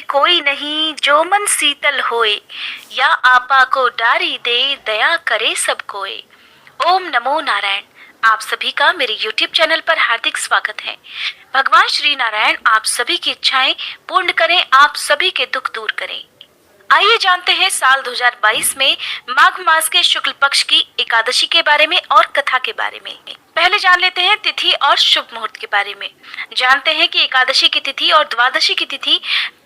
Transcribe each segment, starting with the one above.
कोई नहीं जो मन शीतल होए, या आपा को डारी दे दया करे सब कोय। ओम नमो नारायण। आप सभी का मेरे YouTube चैनल पर हार्दिक स्वागत है। भगवान श्री नारायण आप सभी की इच्छाएं पूर्ण करें, आप सभी के दुख दूर करें। आइए जानते हैं साल 2022 में माघ मास के शुक्ल पक्ष की एकादशी के बारे में और कथा के बारे में। पहले जान लेते हैं तिथि और शुभ मुहूर्त के बारे में। जानते हैं कि एकादशी की तिथि और द्वादशी की तिथि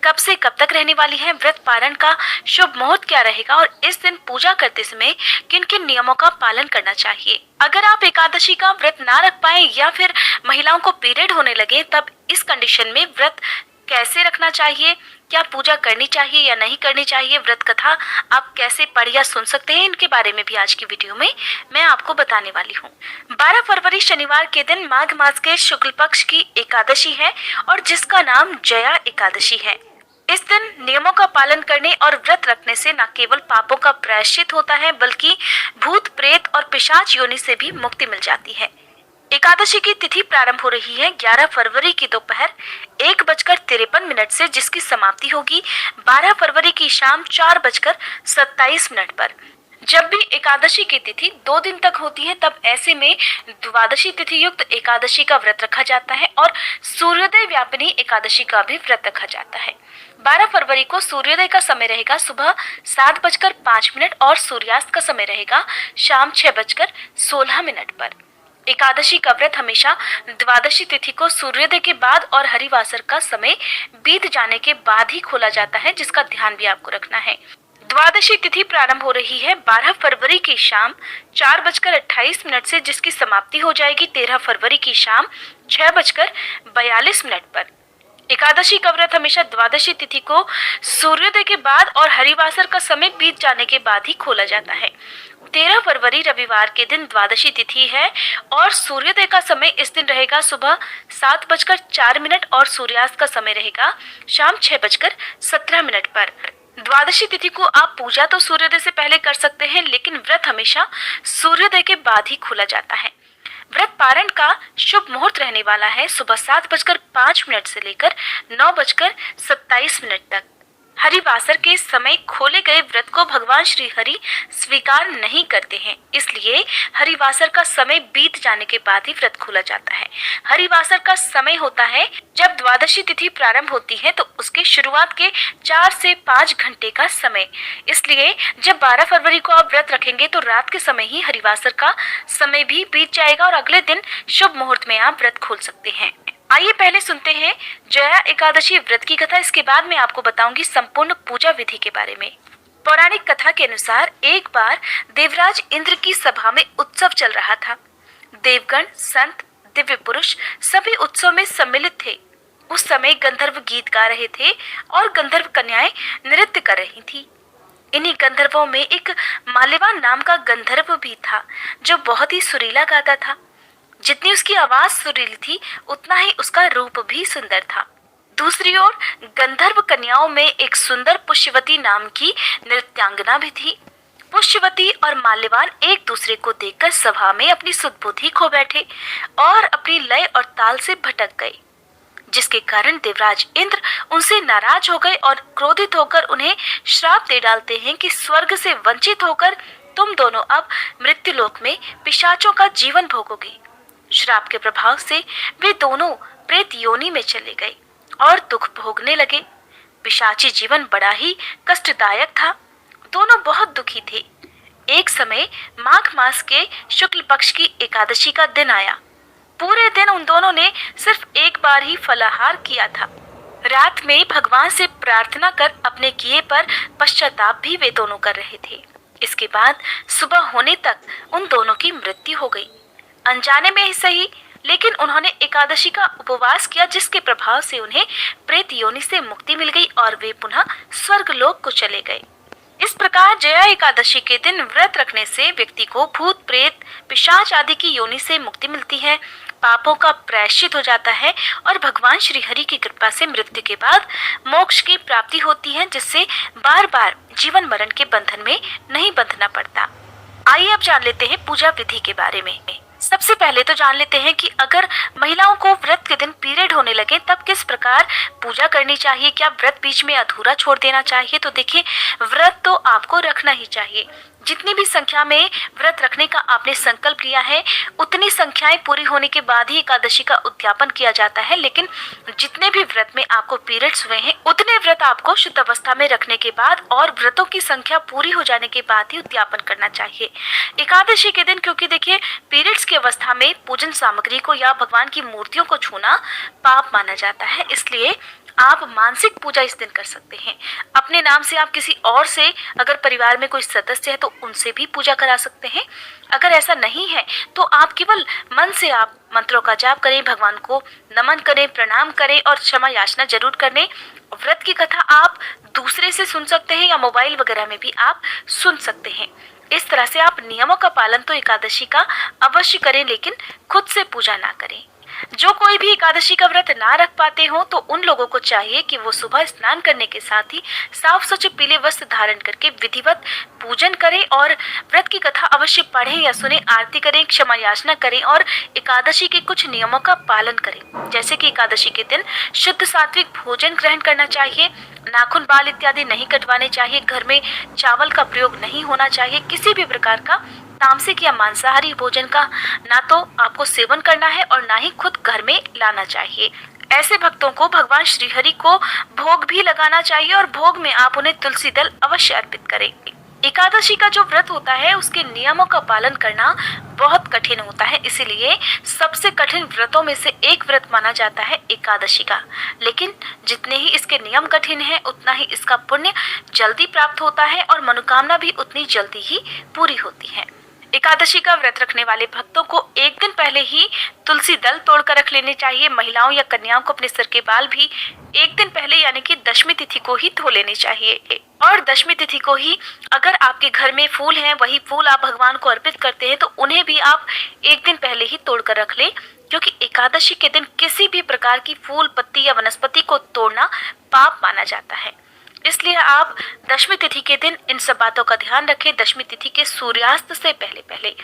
कब से कब तक रहने वाली है, व्रत पारण का शुभ मुहूर्त क्या रहेगा और इस दिन पूजा करते समय किन किन नियमों का पालन करना चाहिए। अगर आप एकादशी का व्रत ना रख पाए या फिर महिलाओं को पीरियड होने लगे, तब इस कंडीशन में व्रत कैसे रखना चाहिए, क्या पूजा करनी चाहिए या नहीं करनी चाहिए, व्रत कथा आप कैसे पढ़ या सुन सकते हैं, इनके बारे में भी आज की वीडियो में मैं आपको बताने वाली हूँ। 12 फरवरी शनिवार के दिन माघ मास के शुक्ल पक्ष की एकादशी है और जिसका नाम जया एकादशी है। इस दिन नियमों का पालन करने और व्रत रखने से न केवल पापों का प्रायश्चित होता है, बल्कि भूत प्रेत और पिशाच योनि से भी मुक्ति मिल जाती है। एकादशी की तिथि प्रारंभ हो रही है 11 फरवरी की दोपहर 1:53 से, जिसकी समाप्ति होगी 12 फरवरी की शाम 4:27 पर। जब भी एकादशी की तिथि 2 दिन तक होती है, तब ऐसे में द्वादशी तिथि युक्त एकादशी का व्रत रखा जाता है और सूर्योदय व्यापिनी एकादशी का भी व्रत रखा जाता है। 12 फरवरी को सूर्योदय का समय रहेगा सुबह 7:05 और सूर्यास्त का समय रहेगा शाम 6:16 पर। एकादशी का व्रत हमेशा द्वादशी तिथि को सूर्योदय के बाद और हरिवासर का समय बीत जाने के बाद ही खोला जाता है, जिसका ध्यान भी आपको रखना है। द्वादशी तिथि प्रारंभ हो रही है 12 फरवरी की शाम 4:28 से, जिसकी समाप्ति हो जाएगी 13 फरवरी की शाम 6:42 पर। एकादशी का व्रत हमेशा द्वादशी तिथि को सूर्योदय के बाद और हरिवासर का समय बीत जाने के बाद ही खोला जाता है। 13 फरवरी रविवार के दिन द्वादशी तिथि है और सूर्योदय का समय इस दिन रहेगा सुबह 7:04 और सूर्यास्त का समय रहेगा शाम 6:17 पर। द्वादशी तिथि को आप पूजा तो सूर्योदय से पहले कर सकते हैं, लेकिन व्रत हमेशा सूर्योदय के बाद ही खोला जाता है। व्रत पारण का शुभ मुहूर्त रहने वाला है सुबह 7:05 से लेकर 9:27 तक। हरिवासर के समय खोले गए व्रत को भगवान श्री हरि स्वीकार नहीं करते हैं, इसलिए हरिवासर का समय बीत जाने के बाद ही व्रत खोला जाता है। हरिवासर का समय होता है जब द्वादशी तिथि प्रारंभ होती है तो उसके शुरुआत के 4 से 5 घंटे का समय। इसलिए जब 12 फरवरी को आप व्रत रखेंगे तो रात के समय ही हरिवासर का समय भी बीत जाएगा और अगले दिन शुभ मुहूर्त में आप व्रत खोल सकते हैं। आइए पहले सुनते हैं जया एकादशी व्रत की कथा, इसके बाद मैं आपको बताऊंगी संपूर्ण पूजा विधि के बारे में। पौराणिक कथा के अनुसार एक बार देवराज इंद्र की सभा में उत्सव चल रहा था। देवगण, संत, दिव्य पुरुष सभी उत्सव में सम्मिलित थे। उस समय गंधर्व गीत गा रहे थे और गंधर्व कन्याएं नृत्य कर रही थी। इन्हीं गंधर्वों में एक माल्यवान नाम का गंधर्व भी था, जो बहुत ही सुरीला गाता था। जितनी उसकी आवाज सुरीली थी, उतना ही उसका रूप भी सुंदर था। दूसरी ओर गंधर्व कन्याओं में एक सुंदर पुष्यवती नाम की नृत्यांगना भी थी। पुष्यवती और माल्यवान एक दूसरे को देखकर सभा में अपनी सुध-बुद्धि खो बैठे और अपनी लय और ताल से भटक गए, जिसके कारण देवराज इंद्र उनसे नाराज हो गए और क्रोधित होकर उन्हें श्राप दे डालते हैं कि स्वर्ग से वंचित होकर तुम दोनों अब मृत्युलोक में पिशाचों का जीवन भोगोगे। श्राप के प्रभाव से वे दोनों प्रेत योनि में चले गए और दुख भोगने लगे। पिशाची जीवन बड़ा ही कष्टदायक था। दोनों बहुत दुखी थे। एक समय माघ मास के शुक्ल पक्ष की एकादशी का दिन आया। पूरे दिन उन दोनों ने सिर्फ एक बार ही फलाहार किया था। रात में भगवान से प्रार्थना कर अपने किए पर पश्चाताप भी वे दोनों कर रहे थे। इसके बाद सुबह होने तक उन दोनों की मृत्यु हो गई। अनजाने में ही सही, लेकिन उन्होंने एकादशी का उपवास किया, जिसके प्रभाव से उन्हें प्रेत योनि से मुक्ति मिल गई और वे पुनः स्वर्ग लोक को चले गए। इस प्रकार जया एकादशी के दिन व्रत रखने से व्यक्ति को भूत प्रेत पिशाच आदि की योनि से मुक्ति मिलती है, पापों का प्रायश्चित हो जाता है और भगवान श्री हरि की कृपा से मृत्यु के बाद मोक्ष की प्राप्ति होती है, जिससे बार बार जीवन मरण के बंधन में नहीं बंधना पड़ता। आइए अब जान लेते हैं पूजा विधि के बारे में। सबसे पहले तो जान लेते हैं कि अगर महिलाओं को व्रत के दिन पीरियड होने लगे तब किस प्रकार पूजा करनी चाहिए, क्या व्रत बीच में अधूरा छोड़ देना चाहिए। तो देखिए, व्रत तो आपको रखना ही चाहिए। जितनी भी संख्या में व्रत रखने का आपने संकल्प लिया है उतनी संख्याएं पूरी होने के बाद ही एकादशी का उद्यापन किया जाता है। लेकिन जितने भी व्रत में आपको पीरियड्स हुए हैं उतने व्रत आपको शुद्ध अवस्था में रखने के बाद और व्रतों की संख्या पूरी हो जाने के बाद ही उद्यापन करना चाहिए। एकादशी के दिन, क्योंकि देखिए पीरियड्स की अवस्था में पूजन सामग्री को या भगवान की मूर्तियों को छूना पाप माना जाता है, इसलिए आप मानसिक पूजा इस दिन कर सकते हैं। अपने नाम से आप किसी और से, अगर परिवार में कोई सदस्य है तो उनसे भी पूजा करा सकते हैं। अगर ऐसा नहीं है तो आप केवल मन से आप मंत्रों का जाप करें, भगवान को नमन करें, प्रणाम करें और क्षमा याचना जरूर करें। व्रत की कथा आप दूसरे से सुन सकते हैं या मोबाइल वगैरह में भी आप सुन सकते हैं। इस तरह से आप नियमों का पालन तो एकादशी का अवश्य करें, लेकिन खुद से पूजा ना करें। जो कोई भी एकादशी का व्रत ना रख पाते हो तो उन लोगों को चाहिए कि वो सुबह स्नान करने के साथ ही साफ स्वच्छ पीले वस्त्र धारण करके विधिवत पूजन करें और व्रत की कथा अवश्य पढ़ें या सुने, आरती करें, क्षमा याचना करें और एकादशी के कुछ नियमों का पालन करें। जैसे कि एकादशी के दिन शुद्ध सात्विक भोजन ग्रहण करना चाहिए, नाखून, बाल इत्यादि नहीं कटवाने चाहिए, घर में चावल का प्रयोग नहीं होना चाहिए, किसी भी प्रकार का तामसिक या मांसाहारी भोजन का ना तो आपको सेवन करना है और ना ही खुद घर में लाना चाहिए। ऐसे भक्तों को भगवान श्रीहरि को भोग भी लगाना चाहिए और भोग में आप उन्हें तुलसी दल अवश्य अर्पित करें। एकादशी का जो व्रत होता है उसके नियमों का पालन करना बहुत कठिन होता है, इसीलिए सबसे कठिन व्रतों में से एक व्रत माना जाता है एकादशी का। लेकिन जितने ही इसके नियम कठिन हैं उतना ही इसका पुण्य जल्दी प्राप्त होता है और मनोकामना भी उतनी जल्दी ही पूरी होती है। एकादशी का व्रत रखने वाले भक्तों को एक दिन पहले ही तुलसी दल तोड़कर रख लेने चाहिए। महिलाओं या कन्याओं को अपने सिर के बाल भी एक दिन पहले यानी कि दशमी तिथि को ही धो लेने चाहिए और दशमी तिथि को ही अगर आपके घर में फूल हैं, वही फूल आप भगवान को अर्पित करते हैं तो उन्हें भी आप एक दिन पहले ही तोड़कर रख लें, क्योंकि एकादशी के दिन किसी भी प्रकार की फूल, पत्ती या वनस्पति को तोड़ना पाप माना जाता है। इसलिए आप दशमी तिथि के दिन इन सब बातों का ध्यान रखें। दशमी तिथि के सूर्यास्त से पहले पहले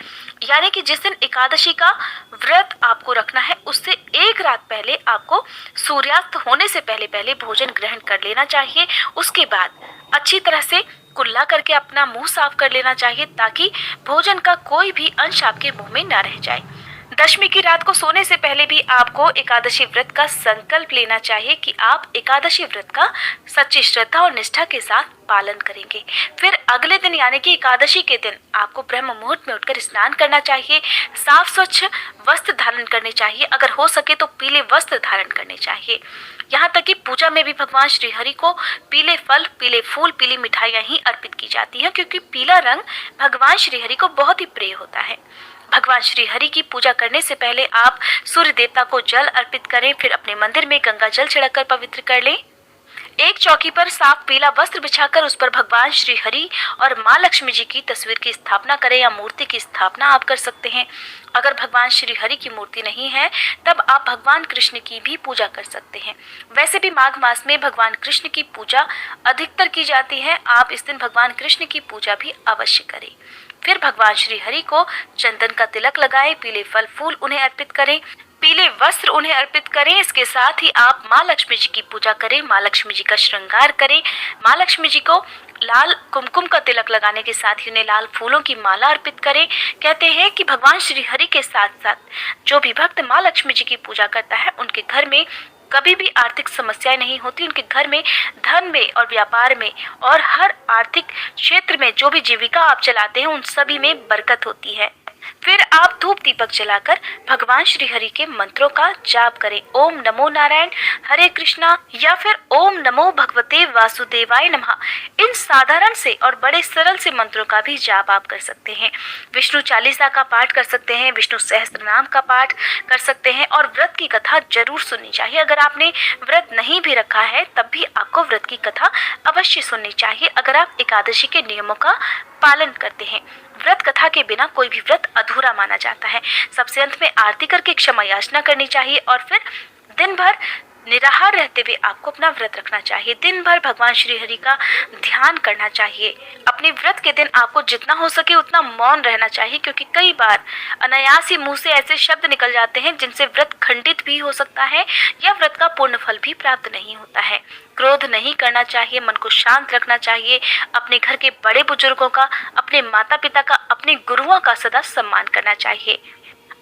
यानी कि जिस दिन एकादशी का व्रत आपको रखना है उससे एक रात पहले आपको सूर्यास्त होने से पहले पहले भोजन ग्रहण कर लेना चाहिए। उसके बाद अच्छी तरह से कुल्ला करके अपना मुंह साफ कर लेना चाहिए ताकि भोजन का कोई भी अंश आपके मुंह में न रह जाए। दशमी की रात को सोने से पहले भी आपको एकादशी व्रत का संकल्प लेना चाहिए कि आप एकादशी व्रत का सच्ची श्रद्धा और निष्ठा के साथ पालन करेंगे। फिर अगले दिन यानी कि एकादशी के दिन आपको ब्रह्म मुहूर्त में उठकर स्नान करना चाहिए, साफ स्वच्छ वस्त्र धारण करने चाहिए, अगर हो सके तो पीले वस्त्र धारण करने चाहिए। यहाँ तक कि पूजा में भी भगवान श्रीहरि को पीले फल, पीले फूल, पीली मिठाइयाँ ही अर्पित की जाती हैं, क्योंकि पीला रंग भगवान श्रीहरि को बहुत ही प्रिय होता है। भगवान श्री हरि की पूजा करने से पहले आप सूर्य देवता को जल अर्पित करें, फिर अपने मंदिर में गंगा जल छिड़ककर पवित्र कर लें। एक चौकी पर साफ पीला वस्त्र बिछाकर उस पर भगवान श्री हरि और माँ लक्ष्मी जी की तस्वीर की स्थापना करें या मूर्ति की स्थापना आप कर सकते हैं। अगर भगवान श्री हरि की मूर्ति नहीं है तब आप भगवान कृष्ण की भी पूजा कर सकते हैं। वैसे भी माघ मास में भगवान कृष्ण की पूजा अधिकतर की जाती है, आप इस दिन भगवान कृष्ण की पूजा भी अवश्य करें। फिर भगवान श्री हरि को चंदन का तिलक लगाएं, पीले फल फूल उन्हें अर्पित करें, पीले वस्त्र उन्हें अर्पित करें। इसके साथ ही आप माँ लक्ष्मी जी की पूजा करें, माँ लक्ष्मी जी का श्रृंगार करें। माँ लक्ष्मी जी को लाल कुमकुम का तिलक लगाने के साथ ही उन्हें लाल फूलों की माला अर्पित करें। कहते हैं कि भगवान श्री हरि के साथ साथ जो भी भक्त माँ लक्ष्मी जी की पूजा करता है उनके घर में कभी भी आर्थिक समस्याएं नहीं होती। उनके घर में धन में और व्यापार में और हर आर्थिक क्षेत्र में जो भी जीविका आप चलाते हैं उन सभी में बरकत होती है। फिर आप धूप दीपक जलाकर भगवान श्री हरि के मंत्रों का जाप करें। ओम नमो नारायण, हरे कृष्णा या फिर ओम नमो भगवते वासुदेवाय नमः। इन साधारण से और बड़े सरल से मंत्रों का भी जाप आप कर सकते हैं। विष्णु चालीसा का पाठ कर सकते हैं, विष्णु सहस्त्र नाम का पाठ कर सकते हैं और व्रत की कथा जरूर सुननी चाहिए। अगर आपने व्रत नहीं भी रखा है तब भी आपको व्रत की कथा अवश्य सुननी चाहिए अगर आप एकादशी के नियमों का पालन करते हैं। व्रत कथा के बिना कोई भी व्रत अधूरा माना जाता है। सबसे अंत में आरती करके क्षमा याचना करनी चाहिए और फिर दिन भर निराहार रहते हुए आपको अपना व्रत रखना चाहिए। दिन भर भगवान श्री हरि का ध्यान करना चाहिए। अपने व्रत के दिन आपको जितना हो सके उतना मौन रहना चाहिए, क्योंकि कई बार अनायास ही मुंह से ऐसे शब्द निकल जाते हैं जिनसे व्रत खंडित भी हो सकता है या व्रत का पूर्ण फल भी प्राप्त नहीं होता है। क्रोध नहीं करना चाहिए, मन को शांत रखना चाहिए, अपने घर के बड़े बुजुर्गों का, अपने माता पिता का, अपने गुरुओं का सदा सम्मान करना चाहिए।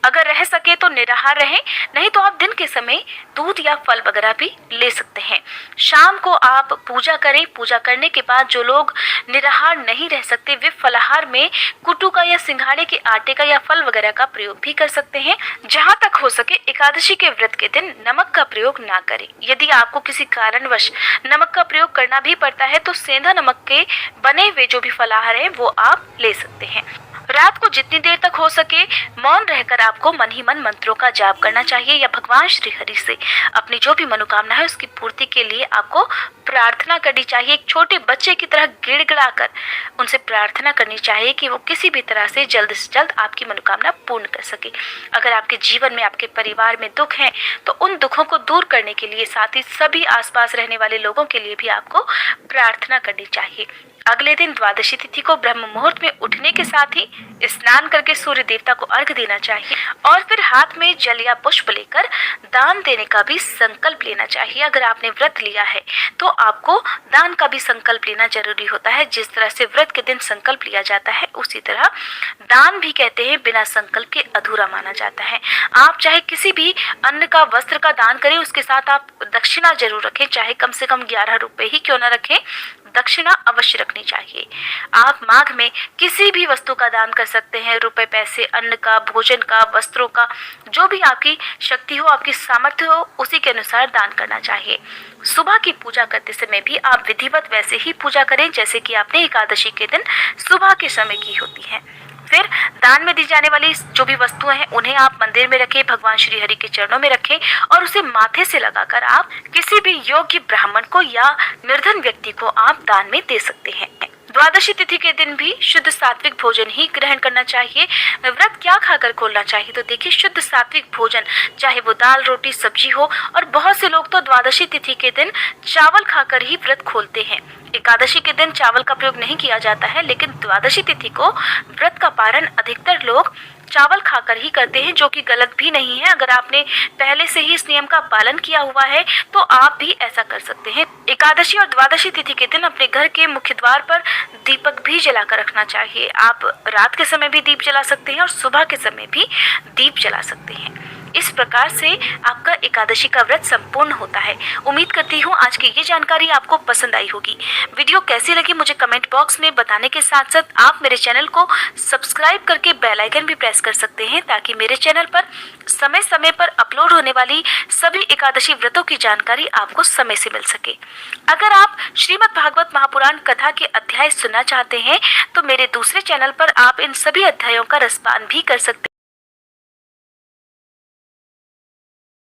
अगर रह सके तो निराहार रहें, नहीं तो आप दिन के समय दूध या फल वगैरह भी ले सकते हैं। शाम को आप पूजा करें। पूजा करने के बाद जो लोग निराहार नहीं रह सकते वे फलाहार में कुटू का या सिंघाड़े के आटे का या फल वगैरह का प्रयोग भी कर सकते हैं। जहाँ तक हो सके एकादशी के व्रत के दिन नमक का प्रयोग ना करें। यदि आपको किसी कारणवश नमक का प्रयोग करना भी पड़ता है तो सेंधा नमक के बने हुए जो भी फलाहार है वो आप ले सकते हैं। रात को जितनी देर तक हो सके मौन रहकर आपको मन ही मन मंत्रों का जाप करना चाहिए या भगवान श्री हरि से अपनी जो भी मनोकामना है उसकी पूर्ति के लिए आपको प्रार्थना करनी चाहिए। एक छोटे बच्चे की तरह गिड़गिड़ाकर उनसे प्रार्थना करनी चाहिए कि वो किसी भी तरह से जल्द आपकी मनोकामना पूर्ण कर सके। अगर आपके जीवन में, आपके परिवार में दुख है तो उन दुखों को दूर करने के लिए साथ ही सभी आसपास रहने वाले लोगों के लिए भी आपको प्रार्थना करनी चाहिए। अगले दिन द्वादशी तिथि को ब्रह्म मुहूर्त में उठने के साथ ही स्नान करके सूर्य देवता को अर्घ देना चाहिए और फिर हाथ में जल या पुष्प लेकर दान देने का भी संकल्प लेना चाहिए। अगर आपने व्रत लिया है तो आपको दान का भी संकल्प लेना जरूरी होता है। जिस तरह से व्रत के दिन संकल्प लिया जाता है उसी तरह दान भी कहते हैं बिना संकल्प के अधूरा माना जाता है। आप चाहे किसी भी अन्न का, वस्त्र का दान करें, उसके साथ आप दक्षिणा जरूर रखें, चाहे कम से कम 11 रुपए ही क्यों न रखें, दक्षिणा अवश्य रखनी चाहिए। आप माघ में किसी भी वस्तु का दान कर सकते हैं, रुपए, पैसे, अन्न का, भोजन का, वस्त्रों का, जो भी आपकी शक्ति हो, आपकी सामर्थ्य हो, उसी के अनुसार दान करना चाहिए। सुबह की पूजा करते समय भी आप विधिवत वैसे ही पूजा करें जैसे कि आपने एकादशी के दिन सुबह के समय की होती है। फिर दान में दी जाने वाली जो भी वस्तुएं हैं उन्हें आप मंदिर में रखें, भगवान श्री हरि के चरणों में रखें और उसे माथे से लगाकर आप किसी भी योग्य ब्राह्मण को या निर्धन व्यक्ति को आप दान में दे सकते हैं। द्वादशी तिथि के दिन भी शुद्ध सात्विक भोजन ही ग्रहण करना चाहिए। व्रत क्या खाकर खोलना चाहिए तो देखिए, शुद्ध सात्विक भोजन, चाहे वो दाल, रोटी, सब्जी हो, और बहुत से लोग तो द्वादशी तिथि के दिन चावल खाकर ही व्रत खोलते हैं। एकादशी के दिन चावल का प्रयोग नहीं किया जाता है, लेकिन द्वादशी तिथि को व्रत का पारण अधिकतर लोग चावल खाकर ही करते हैं, जो कि गलत भी नहीं है। अगर आपने पहले से ही इस नियम का पालन किया हुआ है तो आप भी ऐसा कर सकते हैं। एकादशी और द्वादशी तिथि के दिन अपने घर के मुख्य द्वार पर दीपक भी जलाकर रखना चाहिए। आप रात के समय भी दीप जला सकते हैं और सुबह के समय भी दीप जला सकते हैं। इस प्रकार से आपका एकादशी का व्रत संपूर्ण होता है। उम्मीद करती हूँ आज की ये जानकारी आपको पसंद आई होगी। वीडियो कैसी लगी मुझे कमेंट बॉक्स में बताने के साथ साथ आप मेरे चैनल को सब्सक्राइब करके बेल आइकन भी प्रेस कर सकते हैं, ताकि मेरे चैनल पर समय समय पर अपलोड होने वाली सभी एकादशी व्रतों की जानकारी आपको समय से मिल सके। अगर आप श्रीमद् भागवत महापुराण कथा के अध्याय सुनना चाहते हैं तो मेरे दूसरे चैनल पर आप इन सभी अध्यायों का रसपान भी कर सकते हैं।